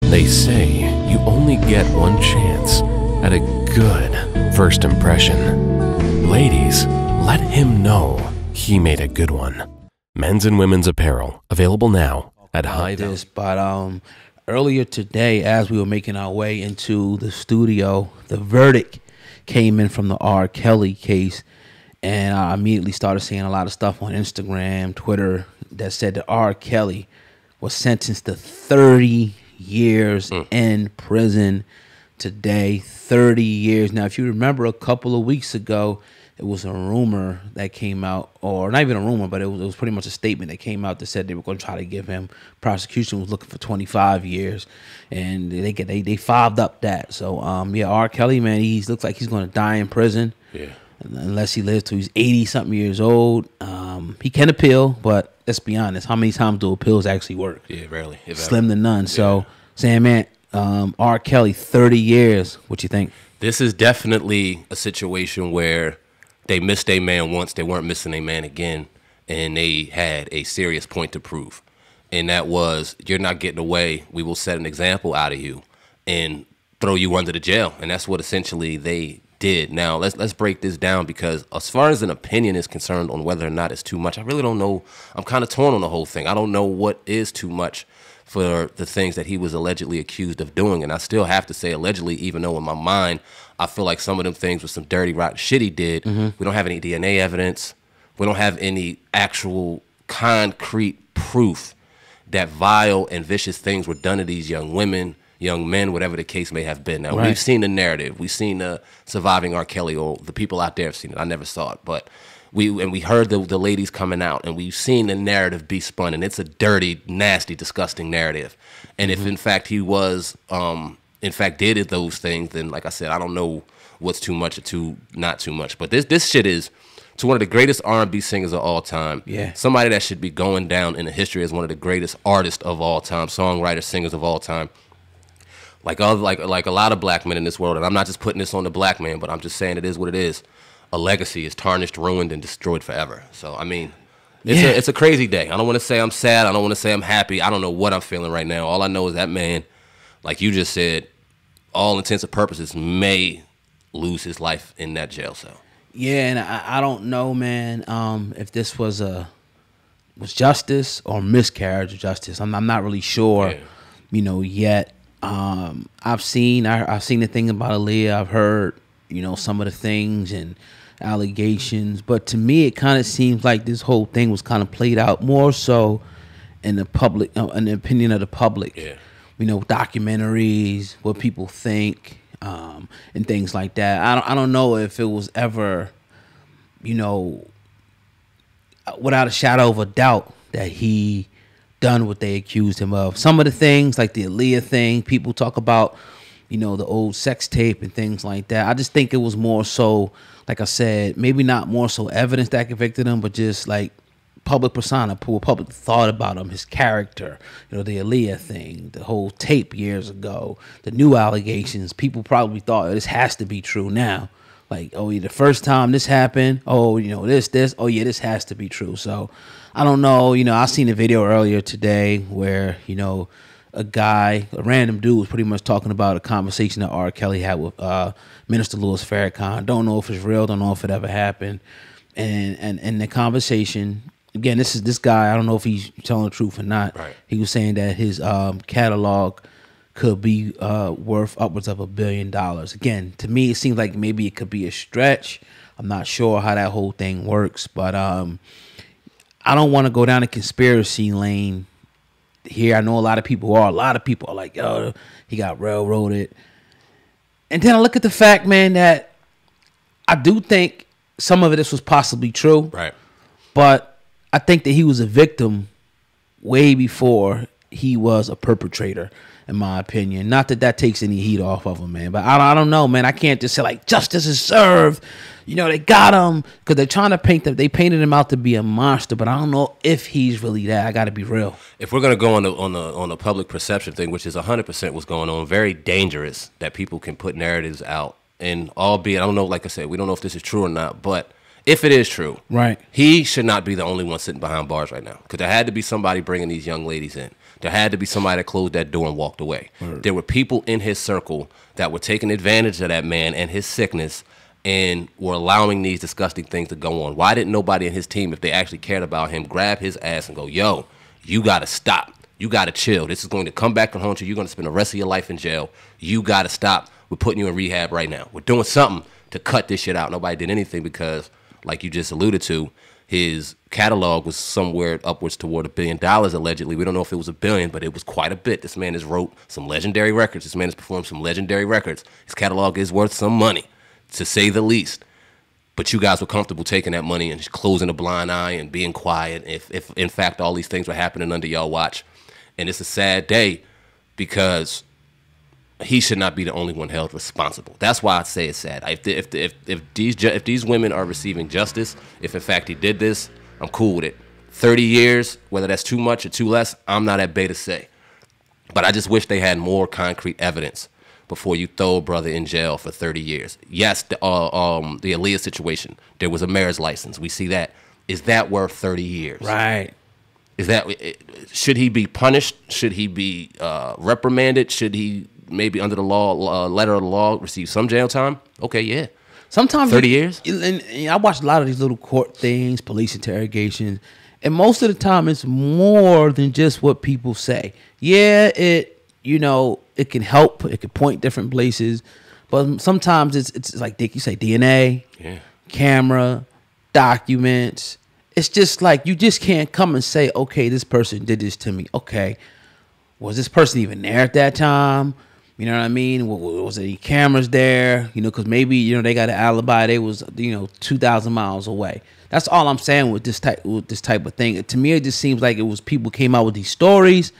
They say you only get one chance at a good first impression. Ladies, let him know he made a good one. Men's and women's apparel, available now at high value. But earlier today, as we were making our way into the studio, the verdict came in from the R. Kelly case, and I immediately started seeing a lot of stuff on Instagram, Twitter, that said that R. Kelly was sentenced to 30 years in prison today. 30 years. Now, if you remember a couple of weeks ago, it was a rumor that came out, or not even a rumor, but it was pretty much a statement that came out that said they were going to try to give him, prosecution was looking for 25 years, and they fobbed up that. So, yeah, R. Kelly, man, he looks like he's going to die in prison. Yeah. Unless he lives till he's 80-something years old. He can appeal, but let's be honest, how many times do appeals actually work? Yeah, rarely. Slim to none. Yeah. So, saying, man, R. Kelly, 30 years. What you think? This is definitely a situation where they missed a man once, they weren't missing a man again, and they had a serious point to prove. And that was, you're not getting away. We will set an example out of you and throw you under the jail. And that's what essentially they did. Now, let's break this down, because as far as an opinion is concerned on whether or not it's too much, I really don't know. I'm kind of torn on the whole thing. I don't know what is too much for the things that he was allegedly accused of doing. And I still have to say allegedly, even though in my mind, I feel like some of them things was some dirty, rotten shit he did. We don't have any DNA evidence. We don't have any actual concrete proof that vile and vicious things were done to these young women, young men, whatever the case may have been. Now, we've seen the narrative. We've seen the surviving R. Kelly, or the people out there have seen it. I never saw it, but we heard the ladies coming out, and we've seen the narrative be spun, and it's a dirty, nasty, disgusting narrative. And if in fact he was, in fact did those things, then like I said, I don't know what's too much or not too much. But this shit is to one of the greatest R&B singers of all time. Yeah, somebody that should be going down in the history as one of the greatest artists of all time, songwriters, singers of all time. Like a lot of black men in this world, and I'm not just putting this on the black man, but I'm just saying it is what it is. A legacy is tarnished, ruined, and destroyed forever. So, I mean, it's a crazy day. I don't want to say I'm sad. I don't want to say I'm happy. I don't know what I'm feeling right now. All I know is that man, like you just said, all intents and purposes, may lose his life in that jail cell. Yeah, and I don't know, man, if this was justice or miscarriage of justice. I'm not really sure, yet. I've seen the thing about Aaliyah. I've heard, some of the things and allegations, but to me, it kind of seems like this whole thing was kind of played out more so in the public, in the opinion of the public. Yeah. Documentaries, what people think, and things like that. I don't know if it was ever, without a shadow of a doubt that he done what they accused him of. Some of the things, like the Aaliyah thing, people talk about, the old sex tape and things like that. I just think it was more so, like I said, maybe not more so evidence that convicted him, but just like public persona, public thought about him, his character, the Aaliyah thing, the whole tape years ago, the new allegations. People probably thought this has to be true now. Like, oh, yeah, the first time this happened, oh, this, oh, yeah, this has to be true. So I don't know. I seen a video earlier today where, a random dude was pretty much talking about a conversation that R. Kelly had with Minister Louis Farrakhan. Don't know if it's real, don't know if it ever happened. And the conversation, again, this guy, I don't know if he's telling the truth or not. Right. He was saying that his catalog could be worth upwards of $1 billion. Again, to me, it seems like maybe it could be a stretch. I'm not sure how that whole thing works, but I don't want to go down a conspiracy lane here. I know a lot of people are. A lot of people are like, oh, he got railroaded. And then I look at the fact, man, that I do think some of this was possibly true. Right. But I think that he was a victim way before he was a perpetrator, in my opinion. Not that takes any heat off of him, man. But I don't know, man. I can't just say, like, justice is served. They got him, because they're trying to they painted him out to be a monster, but I don't know if he's really that. I got to be real. If we're going to go on the public perception thing, which is 100% what's going on, very dangerous that people can put narratives out. And albeit, I don't know, like I said, we don't know if this is true or not, but if it is true, right, he should not be the only one sitting behind bars right now, because there had to be somebody bringing these young ladies in. There had to be somebody that closed that door and walked away. There were people in his circle that were taking advantage of that man and his sickness and were allowing these disgusting things to go on. Why didn't nobody in his team, if they actually cared about him, grab his ass and go, yo, you got to stop. You got to chill. This is going to come back and haunt you. You're going to spend the rest of your life in jail. You got to stop. We're putting you in rehab right now. We're doing something to cut this shit out. Nobody did anything because, like you just alluded to, his catalog was somewhere upwards toward $1 billion, allegedly. We don't know if it was $1 billion, but it was quite a bit. This man has wrote some legendary records. This man has performed some legendary records. His catalog is worth some money, to say the least. But you guys were comfortable taking that money and just closing a blind eye and being quiet if in fact all these things were happening under y'all watch. And it's a sad day because he should not be the only one held responsible. That's why I say it's sad. If these women are receiving justice, if in fact he did this, I'm cool with it. 30 years, whether that's too much or too less, I'm not at bay to say. But I just wish they had more concrete evidence before you throw a brother in jail for 30 years. Yes, the Aaliyah situation, there was a marriage license. We see that. Is that worth 30 years? Right. Is that, should he be punished? Should he be reprimanded? Should he maybe under the law, letter of the law, receive some jail time? Okay, yeah. Sometimes 30 years. And I watch a lot of these little court things, police interrogations, and most of the time it's more than just what people say. Yeah, it can help, it can point different places, but sometimes it's like Dick, you say DNA, yeah, camera, documents. It's just like you just can't come and say, okay, this person did this to me. Okay, was this person even there at that time? You know what I mean? Was there any cameras there? Because maybe they got an alibi. They was 2,000 miles away. That's all I'm saying with this type of thing. To me, it just seems like it was people came out with these stories,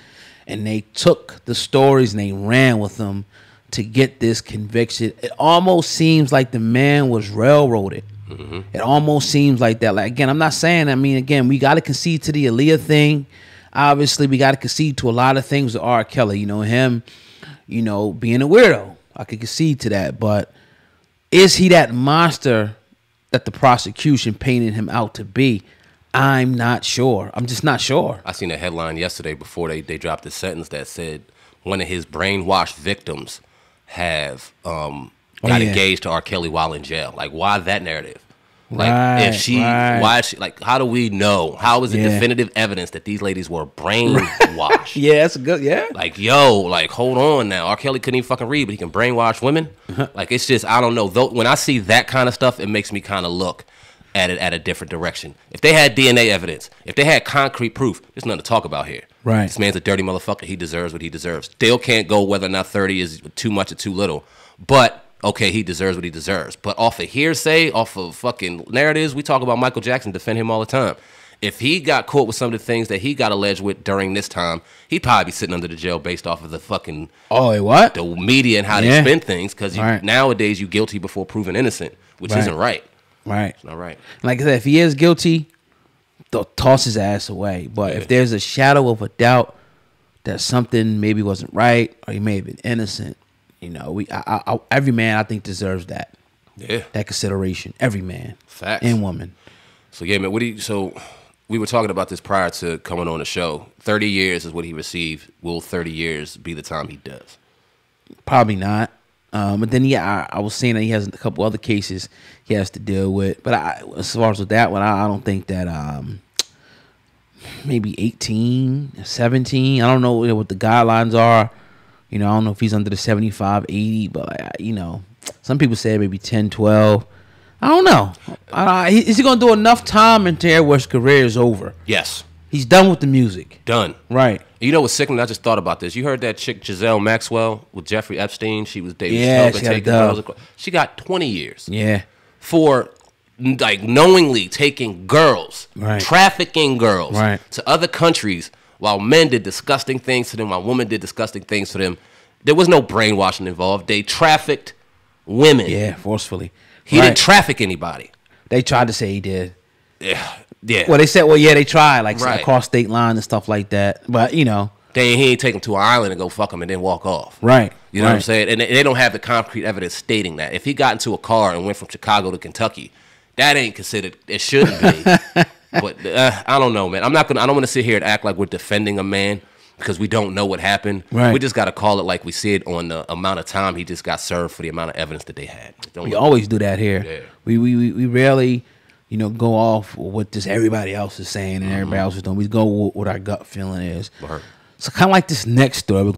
and they took the stories and they ran with them to get this conviction. It almost seems like the man was railroaded. Mm-hmm. It almost seems like that. Like, again, I'm not saying. I mean, again, we got to concede to the Aaliyah thing. Obviously, we got to concede to a lot of things with R. Kelly. Him. Being a weirdo. I could concede to that. But is he that monster that the prosecution painted him out to be? I'm not sure. I'm just not sure. I seen a headline yesterday before they dropped the sentence that said one of his brainwashed victims have got engaged to R. Kelly while in jail. Like, why that narrative? Like, why is she, like, how do we know? How is it definitive evidence that these ladies were brainwashed? Yeah, that's a good, Like, hold on now. R. Kelly couldn't even fucking read, but he can brainwash women? Like, it's just, I don't know. Though, when I see that kind of stuff, it makes me kind of look at it at a different direction. If they had DNA evidence, if they had concrete proof, there's nothing to talk about here. Right. This man's a dirty motherfucker. He deserves what he deserves. Still can't go whether or not 30 is too much or too little. But okay, he deserves what he deserves. But off of hearsay, off of fucking narratives, we talk about Michael Jackson, defend him all the time. If he got caught with some of the things that he got alleged with during this time, he'd probably be sitting under the jail based off of the fucking the media and how they spin things. Because nowadays, you're guilty before proven innocent, which isn't right. Right. It's not right. Like I said, if he is guilty, they'll toss his ass away. But if there's a shadow of a doubt that something maybe wasn't right or he may have been innocent, every man I think deserves that. Yeah. That consideration. Every man. Facts. And woman. So yeah, man. So we were talking about this prior to coming on the show. 30 years is what he received. Will 30 years be the time he does? Probably not. But then I was saying that he has a couple other cases he has to deal with. But as far as with that one, I don't think that maybe 18, 17. I don't know what the guidelines are. I don't know if he's under the 75, 80, but, some people say maybe 10, 12. I don't know. Is he going to do enough time until where his career is over? Yes. He's done with the music. Done. Right. You know what's sickening? I just thought about this. You heard that chick Giselle Maxwell with Jeffrey Epstein? She was dating she got 20 years. Yeah. For like knowingly taking girls, trafficking girls to other countries while men did disgusting things to them, while women did disgusting things to them. There was no brainwashing involved. They trafficked women. Yeah, forcefully. He didn't traffic anybody. They tried to say he did. Yeah. Well, they said, they tried, like across state line and stuff like that. But, he ain't take him to an island and go fuck him and then walk off. Right. You know what I'm saying? And they don't have the concrete evidence stating that. If he got into a car and went from Chicago to Kentucky, that ain't considered, it shouldn't be. But I don't know, man. I don't want to sit here and act like we're defending a man because we don't know what happened. Right. We just got to call it like we see it on the amount of time he just got served for the amount of evidence that they had. We always do that here. Yeah. We rarely, you know, go off what just everybody else is saying and everybody else is doing. We go with what our gut feeling is. Word. So kind of like this next story.